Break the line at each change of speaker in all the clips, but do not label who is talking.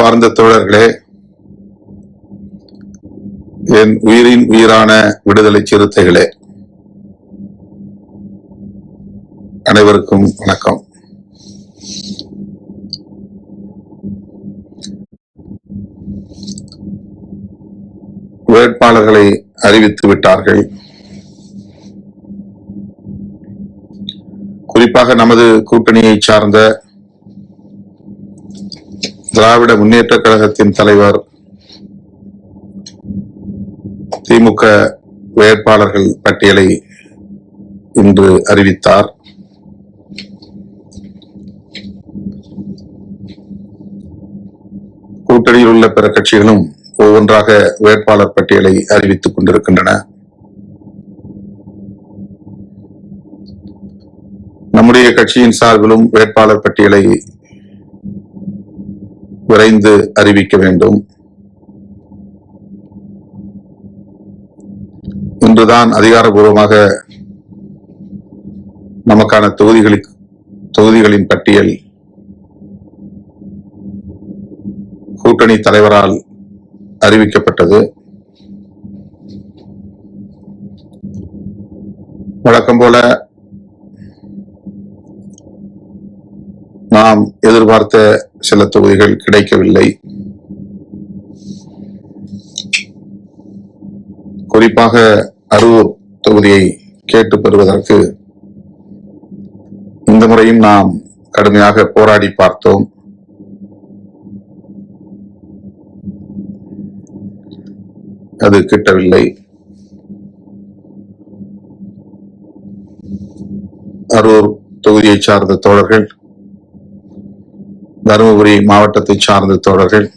அன்பார்ந்த தோழர்களே, என் உயிரின் உயிரான விடுதலை சிறுத்தைகளே, அனைவருக்கும் வணக்கம். வேட்பாளர்களை அறிவித்து விட்டார்கள். குறிப்பாக நமது கூட்டணியை சார்ந்த திராவிட முன்னேற்ற கழகத்தின் தலைவர் திமுக வேட்பாளர்கள் பட்டியலை இன்று அறிவித்தார். கூட்டணியில் உள்ள பிற கட்சிகளும் ஒவ்வொன்றாக வேட்பாளர் பட்டியலை அறிவித்துக் கொண்டிருக்கின்றன. நம்முடைய கட்சியின் சார்பிலும் வேட்பாளர் பட்டியலை விரைந்து அறிவிக்க வேண்டும். இன்றுதான் அதிகாரப்பூர்வமாக நமக்கான தொகுதிகளின் பட்டியல் கூட்டணி தலைவரால் அறிவிக்கப்பட்டது. வழக்கம் போல நாம் எதிர்பார்த்த சில தொகுதிகள் கிடைக்கவில்லை. குறிப்பாக அரூர் தொகுதியை கேட்டு பெறுவதற்கு இந்த முறையும் நாம் கடுமையாக போராடி பார்த்தோம். அது கிட்டவில்லை. அரூர் தொகுதியை சார்ந்த தோழர்கள், தருமபுரி மாவட்டத்தை சார்ந்த தோழர்கள்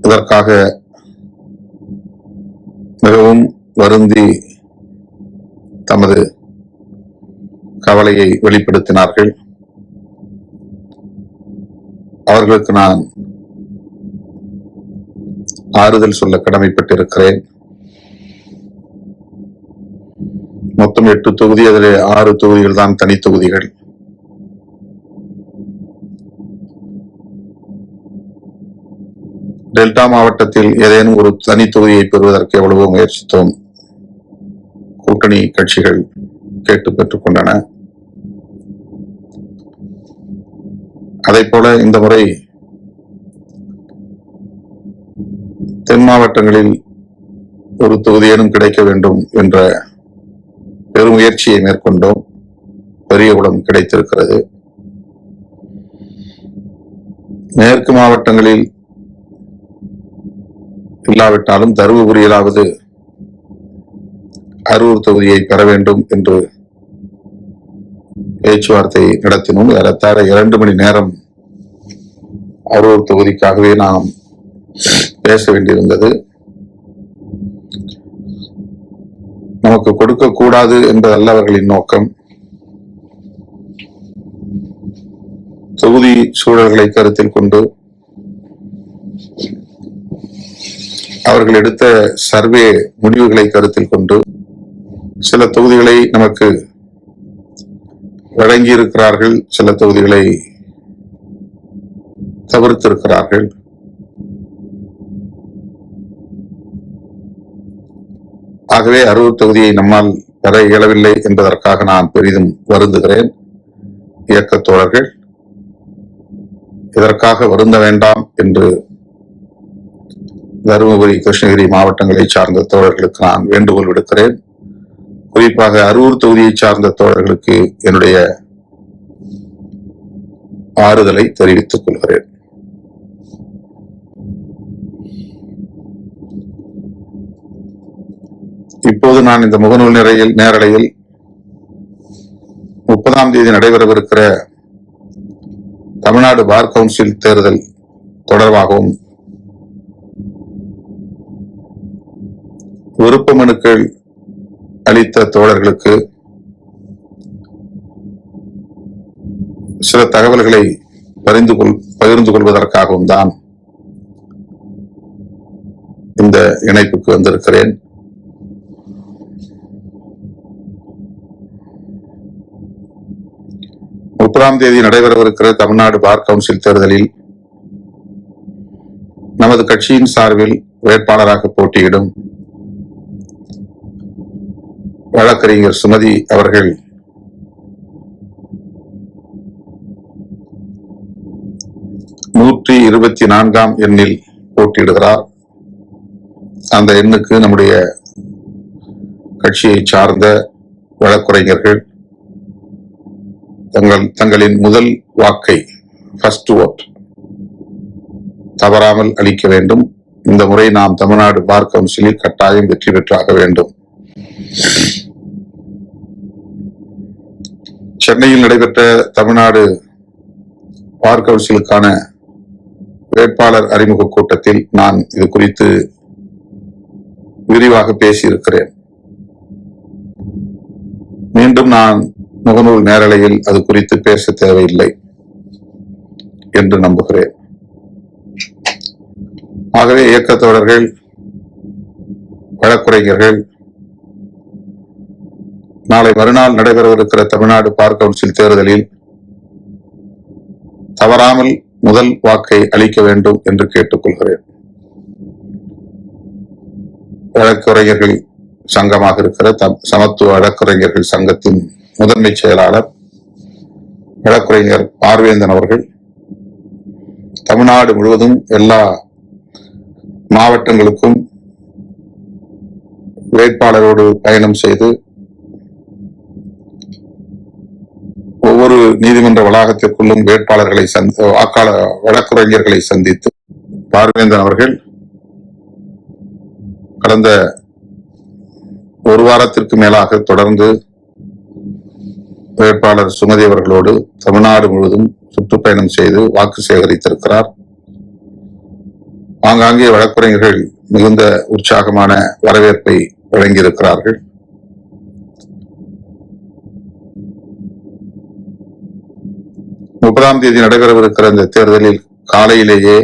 இதற்காக மிகவும் வருந்தி தமது கவலையை வெளிப்படுத்தினார்கள். அவர்களுக்கு நான் ஆறுதல் சொல்ல கடமைப்பட்டிருக்கிறேன். மொத்தம் 8 தொகுதி, அதில் 6 தொகுதிகள் தான் தனி தொகுதிகள். டெல்டா மாவட்டத்தில் ஏதேனும் ஒரு தனி தொகுதியை பெறுவதற்கு எவ்வளவோ முயற்சித்தோம். கூட்டணி கட்சிகள் கேட்டு பெற்றுக் கொண்டன. அதை போல இந்த முறை தென் மாவட்டங்களில் ஒரு தொகுதியேனும் கிடைக்க வேண்டும் என்ற பெருமுயற்சியை மேற்கொண்டோம். பெரியகுளம் கிடைத்திருக்கிறது. மேற்கு மாவட்டங்களில் இல்லாவிட்டாலும் தருமபுரியிலாவது அரூர் தொகுதியை பெற வேண்டும் என்று பேச்சுவார்த்தை நடத்தினோம். ஏறத்தாழ 2 மணி நேரம் அரூர் தொகுதிக்காகவே நாம் பேச வேண்டியிருந்தது. நமக்கு கொடுக்க கூடாது என்பதல்ல அவர்களின் நோக்கம். தொகுதி சூழல்களை கருத்தில் கொண்டு அவர்கள் எடுத்த சர்வே முடிவுகளை கருத்தில் கொண்டு சில தொகுதிகளை நமக்கு வழங்கியிருக்கிறார்கள், சில தொகுதிகளை தவிர்த்திருக்கிறார்கள். ஆகவே அரூர் தொகுதியை நம்மால் பெற இயலவில்லை என்பதற்காக நான் பெரிதும் வருந்துகிறேன். இயக்க தோழர்கள் இதற்காக வருந்த வேண்டாம் என்று தருமபுரி, கிருஷ்ணகிரி மாவட்டங்களை சார்ந்த தோழர்களுக்கு நான் வேண்டுகோள் விடுக்கிறேன். குறிப்பாக அரூர் தொகுதியை சார்ந்த தோழர்களுக்கு என்னுடைய ஆறுதலை தெரிவித்துக் கொள்கிறேன். இப்போது நான் இந்த முகநூல் நேரலையில் 30ஆம் தேதி நடைபெறவிருக்கிற தமிழ்நாடு பார் கவுன்சில் தேர்தல் தொடர்பாகவும் விருப்ப மனுக்கள் அளித்த தோழர்களுக்கு சில தகவல்களை பகிர்ந்து கொள்வதற்காகவும் தான் இந்த இணைப்புக்கு வந்திருக்கிறேன். 30ஆம் தேதி நடைபெறவிருக்கிற தமிழ்நாடு பார் கவுன்சில் தேர்தலில் நமது கட்சியின் சார்பில் வேட்பாளராக போட்டியிடும் வழக்கறிஞர் சுமதி அவர்கள் நூற்றி 24ஆம் எண்ணில் போட்டியிடுகிறார். அந்த எண்ணுக்கு நம்முடைய கட்சியை சார்ந்த வழக்குரைஞர்கள் தங்களின் முதல் வாக்கை ஃபர்ஸ்ட் ஓட் தவறாமல் அளிக்க வேண்டும். இந்த முறை நாம் தமிழ்நாடு பார் கவுன்சிலில் கட்டாயம் வெற்றி பெற்றாக வேண்டும். சென்னையில் நடைபெற்ற தமிழ்நாடு பார் கவுன்சிலுக்கான வேட்பாளர் அறிமுக கூட்டத்தில் நான் இது குறித்து விரிவாக பேசியிருக்கிறேன். மீண்டும் நான் முகநூல் நேரலையில் அது குறித்து பேச தேவையில்லை என்று நம்புகிறேன். ஆகவே இயக்கத் தோழர்கள், வழக்குரைஞர்கள், நாளை மறுநாள் நடைபெறவிருக்கிற தமிழ்நாடு பார் கவுன்சில் தேர்தலில் தவறாமல் முதல் வாக்கை அளிக்க வேண்டும் என்று கேட்டுக்கொள்கிறேன். வழக்குரைஞர்கள் சங்கமாக இருக்கிற சமத்துவ வழக்குரைஞர்கள் சங்கத்தின் முதன்மை செயலாளர் வழக்குரைஞர் பார்வேந்தன் அவர்கள் தமிழ்நாடு முழுவதும் எல்லா மாவட்டங்களுக்கும் வேட்பாளரோடு பயணம் செய்து ஒவ்வொரு நீதிமன்ற வளாகத்திற்குள்ளும் வேட்பாளர்களை வழக்குரைஞர்களை சந்தித்து பார்வேந்தன் அவர்கள் கடந்த ஒரு வாரத்திற்கு மேலாக தொடர்ந்து வேட்பாளர் சுமதி அவர்களோடு தமிழ்நாடு முழுவதும் சுற்றுப்பயணம் செய்து வாக்கு சேகரித்திருக்கிறார். ஆங்காங்கே வழக்குரைஞர்கள் மிகுந்த உற்சாகமான வரவேற்பை வழங்கியிருக்கிறார்கள். முப்பதாம் தேதி நடைபெறவிருக்கிற இந்த தேர்தலில் காலையிலேயே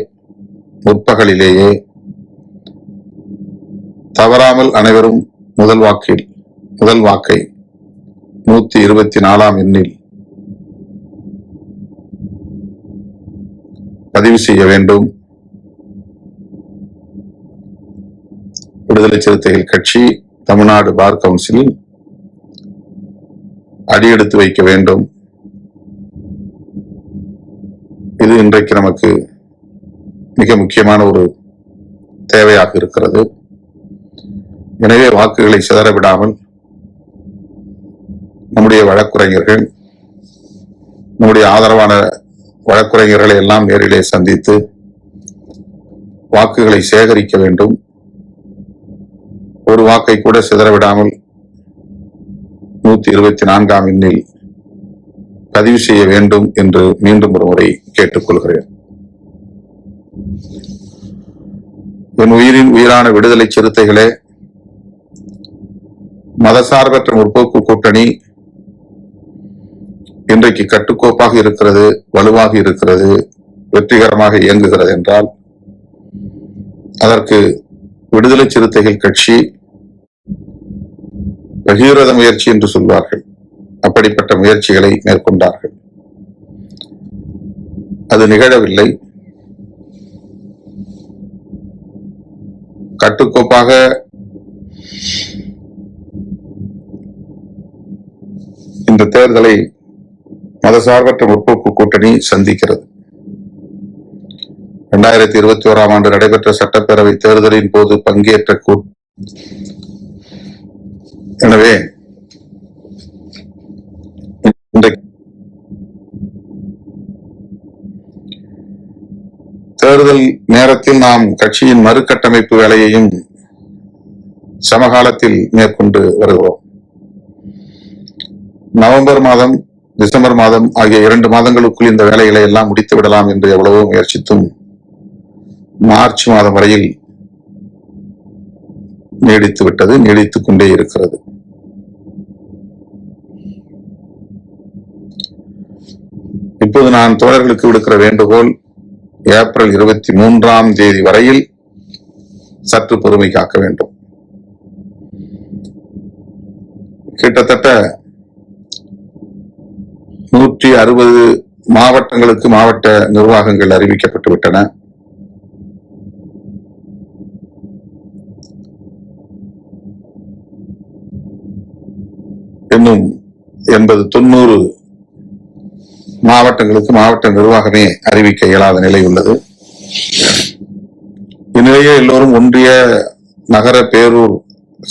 முற்பகலிலேயே தவறாமல் அனைவரும் முதல் வாக்கை 124ஆம் எண்ணில் பதிவு செய்ய வேண்டும். விடுதலை சிறுத்தைகள் கட்சி தமிழ்நாடு பார் கவுன்சிலில் அடியெடுத்து வைக்க வேண்டும். இது இன்றைக்கு நமக்கு மிக முக்கியமான ஒரு தேவையாக இருக்கிறது. எனவே வாக்குகளை சிதறவிடாமல் நம்முடைய வழக்குரைஞர்கள், நம்முடைய ஆதரவான வழக்குரைஞர்களை எல்லாம் நேரிலே சந்தித்து வாக்குகளை சேகரிக்க வேண்டும். ஒரு வாக்கை கூட சிதறவிடாமல் 124ஆம் எண்ணில் பதிவு செய்ய வேண்டும் என்று மீண்டும் ஒரு முறை கேட்டுக்கொள்கிறேன். என் உயிரின் உயிரான விடுதலை சிறுத்தைகளே, மதசார்பற்ற முற்போக்கு கூட்டணி இன்றைக்கு கட்டுக்கோப்பாக இருக்கிறது, வலுவாக இருக்கிறது, வெற்றிகரமாக இயங்குகிறது என்றால் அதற்கு விடுதலை சிறுத்தைகள் கட்சி பகீரத முயற்சி என்று சொல்வார்கள். அப்படிப்பட்ட முயற்சிகளை மேற்கொண்டார்கள். அது நிகழவில்லை. கட்டுக்கோப்பாக இந்த தேர்தலை மதசார்பற்ற முற்போக்கு கூட்டணி சந்திக்கிறது. 2021ஆம் ஆண்டு நடைபெற்ற சட்டப்பேரவை தேர்தலின் போது பங்கேற்ற எனவே தேர்தல் நேரத்தில் நாம் கட்சியின் மறுகட்டமைப்பு வேலையையும் சமகாலத்தில் மேற்கொண்டு வருகிறோம். நவம்பர் மாதம், டிசம்பர் மாதம் ஆகிய 2 மாதங்களுக்குள் இந்த வேலைகளை எல்லாம் முடித்து விடலாம் என்று எவ்வளவோ முயற்சித்தும் மார்ச் மாதம் வரையில் நீடித்து விட்டது, நீடித்துக் கொண்டே இருக்கிறது. இப்போது நான் தோழர்களுக்கு விடுக்கிற வேண்டுகோள், ஏப்ரல் 23ஆம் தேதி வரையில் சற்று பொறுமை காக்க வேண்டும். கிட்டத்தட்ட 160 மாவட்டங்களுக்கு மாவட்ட நிர்வாகங்கள் அறிவிக்கப்பட்டு விட்டன. இன்னும் 80-90 மாவட்டங்களுக்கு மாவட்ட நிர்வாகமே அறிவிக்க இயலாத நிலை உள்ளது. இந்நிலையே எல்லோரும் ஒன்றிய நகர பேரூர்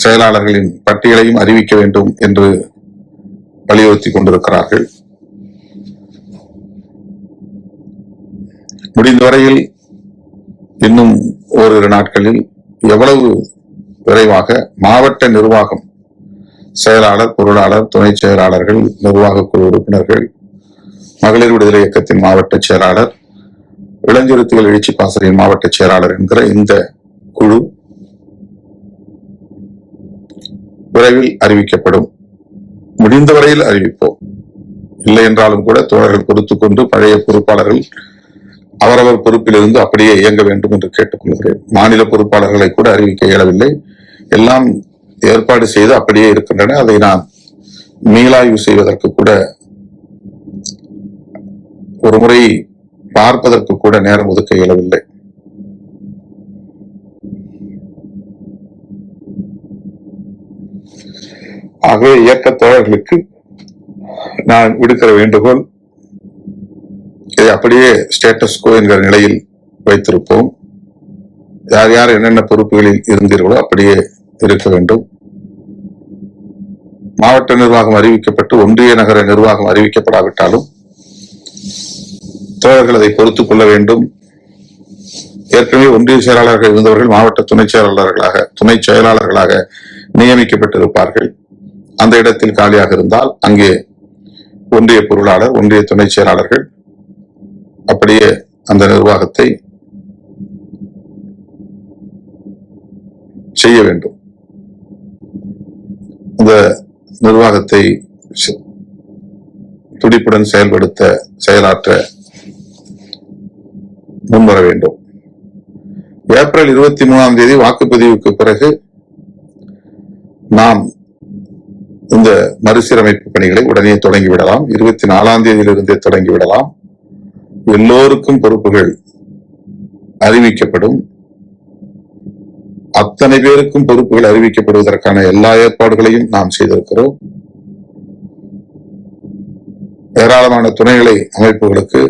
செயலாளர்களின் பட்டியலையும் அறிவிக்க வேண்டும் என்று வலியுறுத்தி கொண்டிருக்கிறார்கள். முடிந்தவரையில் இன்னும் ஓரிரு நாட்களில் எவ்வளவு விரைவாக மாவட்ட நிர்வாகம், செயலாளர், பொருளாளர், துணை செயலாளர்கள், நிர்வாக குழு உறுப்பினர்கள், மகளிர் விடுதலை இயக்கத்தின் மாவட்ட செயலாளர், இளஞ்சிறுத்தைகள் எழுச்சி பாசறையின் மாவட்ட செயலாளர் என்கிற இந்த குழு விரைவில் அறிவிக்கப்படும். முடிந்தவரையில் அறிவிப்போம். இல்லை என்றாலும் கூட தோழர்கள் பொறுத்துக் கொண்டு பழைய பொறுப்பாளர்கள் அவரவர் பொறுப்பிலிருந்து அப்படியே இயங்க வேண்டும் என்று கேட்டுக்கொள்கிறேன். மாநில பொறுப்பாளர்களை கூட அறிவிக்க இயலவில்லை. எல்லாம் ஏற்பாடு செய்து அப்படியே இருக்கின்றன. அதை நான் மீளாய்வு செய்வதற்கு கூட, ஒரு முறை பார்ப்பதற்கு கூட நேரம் ஒதுக்க இயலவில்லை. ஆகவே இயக்க தோழர்களுக்கு நான் விடுக்கிற வேண்டுகோள், இதை அப்படியே ஸ்டேட்டஸ் கோ என்கிற நிலையில் வைத்திருப்போம். யார் யார் என்னென்ன பொறுப்புகளில் இருந்தீர்களோ அப்படியே இருக்க வேண்டும். மாவட்ட நிர்வாகம் அறிவிக்கப்பட்டு ஒன்றிய நகர நிர்வாகம் அறிவிக்கப்படாவிட்டாலும் தோழர்கள் அதை பொறுத்துக் கொள்ள வேண்டும். ஏற்கனவே ஒன்றிய செயலாளர்கள் இருந்தவர்கள் மாவட்ட துணை செயலாளர்களாக நியமிக்கப்பட்டிருப்பார்கள். அந்த இடத்தில் காலியாக இருந்தால் அங்கே ஒன்றிய பொருளாளர், ஒன்றிய துணை செயலாளர்கள் அப்படியே அந்த நிர்வாகத்தை செய்ய வேண்டும். இந்த நிர்வாகத்தை துடிப்புடன் செயலாற்ற முன்வர வேண்டும். ஏப்ரல் 23ஆம் தேதி வாக்குப்பதிவுக்கு பிறகு நாம் இந்த மறுசீரமைப்பு பணிகளை உடனே தொடங்கிவிடலாம். 24ஆம் தேதியிலிருந்தே தொடங்கிவிடலாம். எல்லோருக்கும் பொறுப்புகள் அறிவிக்கப்படும். அத்தனை பேருக்கும் பொறுப்புகள் அறிவிக்கப்படுவதற்கான எல்லா ஏற்பாடுகளையும் நாம் செய்திருக்கிறோம். ஏராளமான துணைநிலை அமைப்புகளுக்கு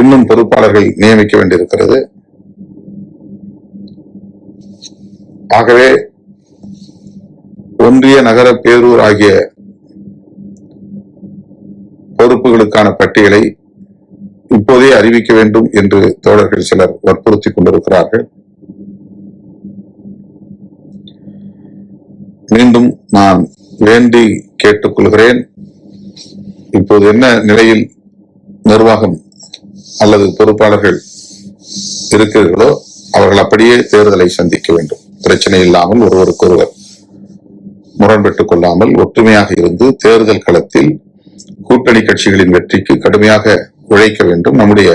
இன்னும் பொறுப்பாளர்கள் நியமிக்க வேண்டியிருக்கிறது. ஆகவே ஒன்றிய நகர பேரூர் ஆகிய பொறுப்புகளுக்கான பட்டியலை இப்போதே அறிவிக்க வேண்டும் என்று தோழர்கள் சிலர் வற்புறுத்திக் கொண்டிருக்கிறார்கள். மீண்டும் நான் வேண்டி கேட்டுக்கொள்கிறேன். இப்போது என்ன நிலையில் நிர்வாகம் அல்லது பொறுப்பாளர்கள் இருக்கிறீர்களோ அவர்கள் அப்படியே தேர்தலை சந்திக்க வேண்டும். பிரச்சனை இல்லாமல், ஒருவருக்கொருவர் முரண்பட்டுக் கொள்ளாமல் ஒற்றுமையாக இருந்து தேர்தல் களத்தில் கூட்டணி கட்சிகளின் வெற்றிக்கு கடுமையாக உழைக்க வேண்டும். நம்முடைய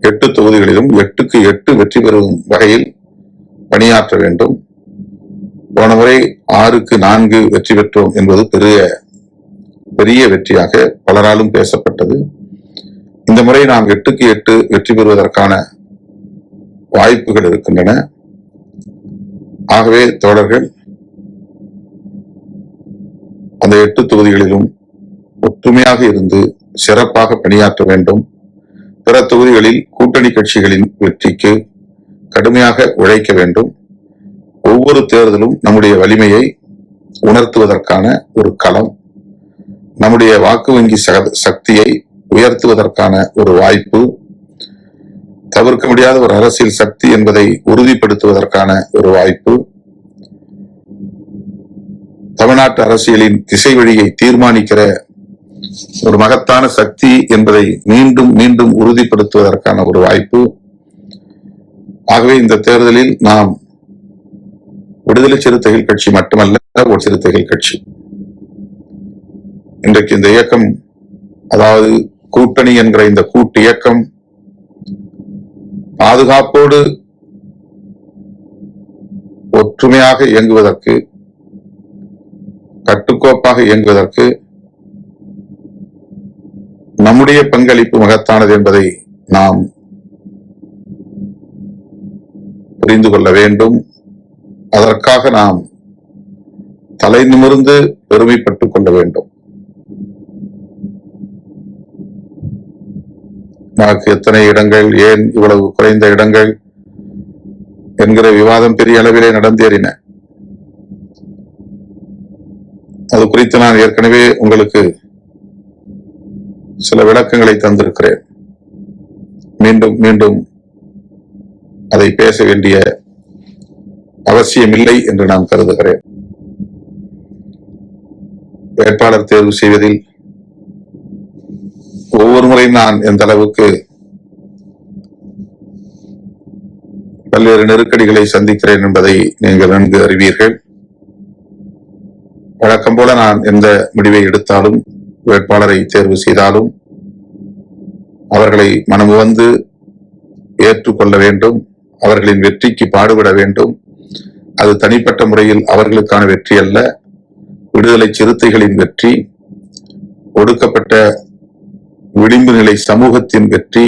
8 தொகுதிகளிலும் 8க்கு 8 வெற்றி பெறும் வகையில் பணியாற்ற வேண்டும். போன முறை 6க்கு 4 வெற்றி பெற்றோம் என்பது பெரிய வெற்றியாக பலராலும் பேசப்பட்டது. இந்த முறை நாம் 8க்கு 8 வெற்றி பெறுவதற்கான வாய்ப்புகள் இருக்கின்றன. ஆகவே தோழர்கள் அந்த 8 தொகுதிகளிலும் ஒற்றுமையாக இருந்து சிறப்பாக பணியாற்ற வேண்டும். பிற தொகுதிகளில் கூட்டணி கட்சிகளின் வெற்றிக்கு கடுமையாக உழைக்க வேண்டும். ஒவ்வொரு தேர்தலும் நம்முடைய வலிமையை உணர்த்துவதற்கான ஒரு களம், நம்முடைய வாக்கு வங்கி சக்தியை உயர்த்துவதற்கான ஒரு வாய்ப்பு, தவிர்க்க முடியாத ஒரு அரசியல் சக்தி என்பதை உறுதிப்படுத்துவதற்கான ஒரு வாய்ப்பு, தமிழ்நாட்டு அரசியலின் திசை வழியை தீர்மானிக்கிற ஒரு மகத்தான சக்தி என்பதை மீண்டும் மீண்டும் உறுதிப்படுத்துவதற்கான ஒரு வாய்ப்பு. ஆகவே இந்த தேர்தலில் நாம் விடுதலை சிறுத்தைகள் கட்சி மட்டுமல்ல, ஒரு சிறுத்தைகள் கட்சி, இன்றைக்கு இந்த இயக்கம், அதாவது கூட்டணி என்கிற இந்த கூட்டு இயக்கம் பாதுகாப்போடு ஒற்றுமையாக இயங்குவதற்கு கட்டுக்கோப்பாக இயங்குவதற்கு நம்முடைய பங்களிப்பு மகத்தானது என்பதை நாம் புரிந்து கொள்ள வேண்டும். அதற்காக நாம் தலை நிமிர்ந்து பெருமைப்பட்டுக் கொள்ள வேண்டும். நமக்கு எத்தனை இடங்கள், ஏன் இவ்வளவு குறைந்த இடங்கள் என்கிற விவாதம் பெரிய அளவிலே நடந்தேறின. அது குறித்து நான் ஏற்கனவே உங்களுக்கு சில விளக்கங்களை தந்திருக்கிறேன். மீண்டும் மீண்டும் அதை பேச வேண்டிய அவசியமில்லை என்று நான் கருதுகிறேன். வேட்பாளர் தேர்வு செய்வதில் ஒவ்வொரு முறையும் நான் எந்த அளவுக்கு பல்வேறு நெருக்கடிகளை சந்திக்கிறேன் என்பதை நீங்கள் நன்கு அறிவீர்கள். வழக்கம் போல நான் எந்த முடிவை எடுத்தாலும், வேட்பாளரை தேர்வு செய்தாலும் அவர்களை மனமுவந்து ஏற்றுக்கொள்ள வேண்டும். அவர்களின் வெற்றிக்கு பாடுபட வேண்டும். அது தனிப்பட்ட முறையில் அவர்களுக்கான வெற்றி அல்ல, விடுதலை சிறுத்தைகளின் வெற்றி, ஒடுக்கப்பட்ட விளிம்பு நிலை சமூகத்தின் வெற்றி.